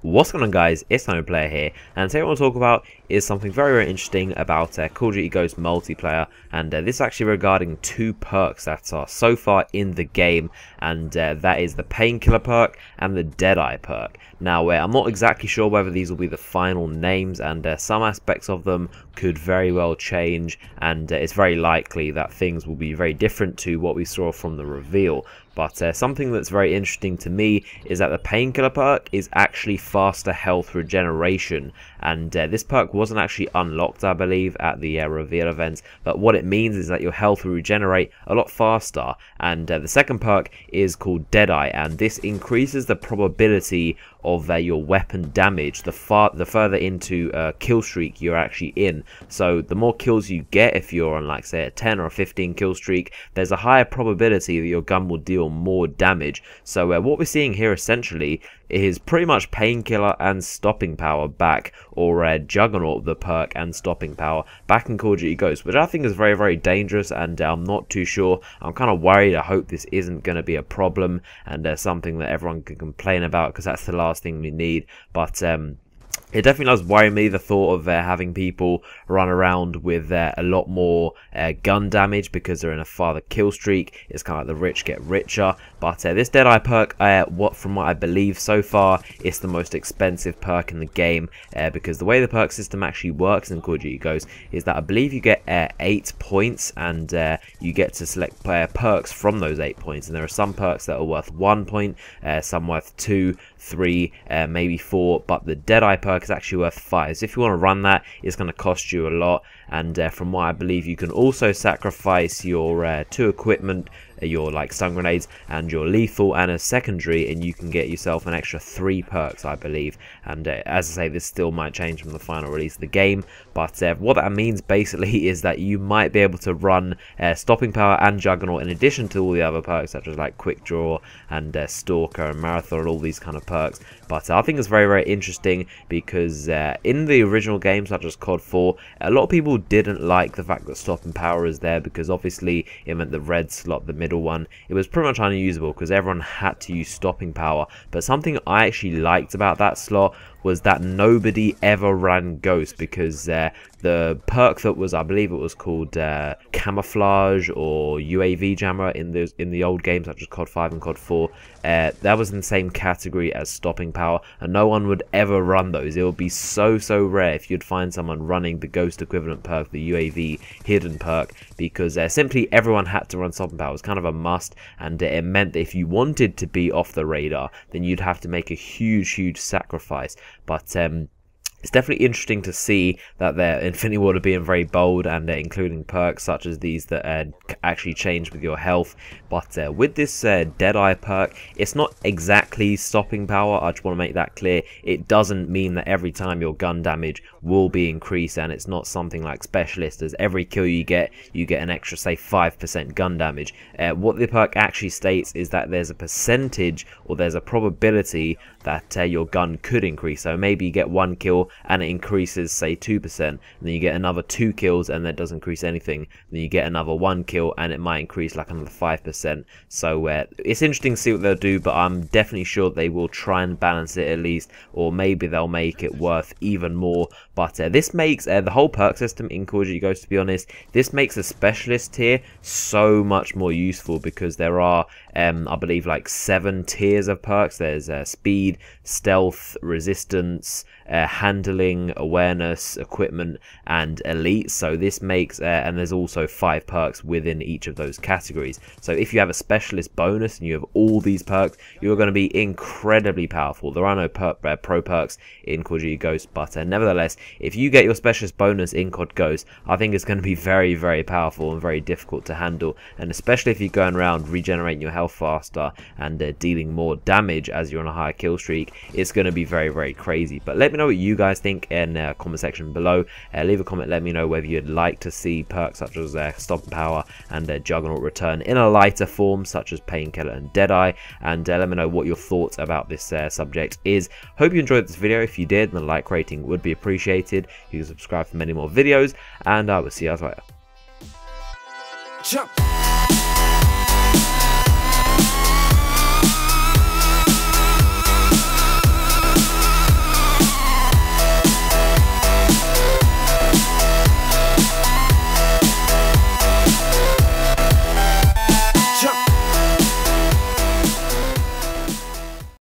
What's going on, guys? It's Player here, and today what I want to talk about is something very interesting about Call of Duty Ghost multiplayer, and this is actually regarding two perks that are so far in the game, and that is the Painkiller perk and the Deadeye perk. Now, I'm not exactly sure whether these will be the final names, and some aspects of them could very well change, and it's very likely that things will be very different to what we saw from the reveal. But something that's very interesting to me is that the Painkiller perk is actually faster health regeneration, and this perk wasn't actually unlocked, I believe, at the reveal event, but what it means is that your health will regenerate a lot faster. And the second perk is called Deadeye, and this increases the probability of your weapon damage the further into kill streak you're actually in. So the more kills you get, if you're on, like, say, a 10 or a 15 kill streak, there's a higher probability that your gun will deal more damage. So what we're seeing here essentially is pretty much Painkiller and Stopping Power back, or Juggernaut, the perk, and Stopping Power back in Call of Duty Ghost, which I think is very, very dangerous, and I'm not too sure. I'm kind of worried. I hope this isn't going to be a problem and something that everyone can complain about, because that's the last thing we need. But it definitely does worry me, the thought of having people run around with a lot more gun damage because they're in a farther kill streak. It's kind of like the rich get richer. But this Deadeye perk, from what I believe so far, it's the most expensive perk in the game, because the way the perk system actually works in Call of Duty Ghost is that I believe you get 8 points, and you get to select perks from those 8 points. And there are some perks that are worth 1 point, some worth 2, 3, maybe 4, but the Deadeye perk is actually worth 5. So if you want to run that, it's going to cost you a lot. And from what I believe, you can also sacrifice your 2 equipment, your stun grenades and your lethal, and a secondary, and you can get yourself an extra 3 perks, I believe. And as I say, this still might change from the final release of the game, but what that means basically is that you might be able to run Stopping Power and Juggernaut in addition to all the other perks such as like Quick Draw and Stalker and Marathon, all these kind of perks. But I think it's very, very interesting because in the original games such as COD 4, a lot of people didn't like the fact that Stopping Power is there, because obviously it meant the red slot, the middle one, it was pretty much unusable because everyone had to use Stopping Power. But something I actually liked about that slot was that nobody ever ran Ghost, because the perk that was, I believe it was called Camouflage or UAV Jammer in the old games such as COD 5 and COD 4, that was in the same category as Stopping Power, and no one would ever run those. It would be so rare if you'd find someone running the Ghost equivalent perk, the UAV hidden perk, because simply everyone had to run Stopping Power. It was kind of a must, and it meant that if you wanted to be off the radar, then you'd have to make a huge sacrifice. But it's definitely interesting to see that their Infinity Ward are being very bold, and including perks such as these that actually change with your health. But with this Deadeye perk, it's not exactly Stopping Power. I just want to make that clear. It doesn't mean that every time your gun damage will be increased, and it's not something like Specialist, as every kill you get an extra, say, 5% gun damage. What the perk actually states is that there's a percentage, or there's a probability that your gun could increase. So maybe you get 1 kill and it increases, say, 2%, and then you get another 2 kills and that doesn't increase anything, then you get another 1 kill and it might increase like another 5%. So it's interesting to see what they'll do, but I'm definitely sure they will try and balance it at least, or maybe they'll make it worth even more. But this makes the whole perk system in Call of Duty Ghost, to be honest, this makes the Specialist tier so much more useful, because there are I believe like 7 tiers of perks. There's speed, stealth, resistance, handling, awareness, equipment, and elite. So this makes and there's also 5 perks within each of those categories. So if you have a Specialist bonus and you have all these perks, you're going to be incredibly powerful. There are no pro perks in Call of Duty Ghost, but nevertheless, if you get your Specialist bonus in COD Ghost, I think it's going to be very powerful and very difficult to handle. And especially if you're going around regenerating your health faster and dealing more damage as you're on a higher kill streak, it's going to be very crazy. But let me know what you guys think in the comment section below. Leave a comment, let me know whether you'd like to see perks such as Stopping Power and Juggernaut return in a lighter form such as Painkiller and Deadeye, and let me know what your thoughts about this subject is. Hope you enjoyed this video. If you did, then a like rating would be appreciated. You can subscribe for many more videos, and I will see you guys later. Jump.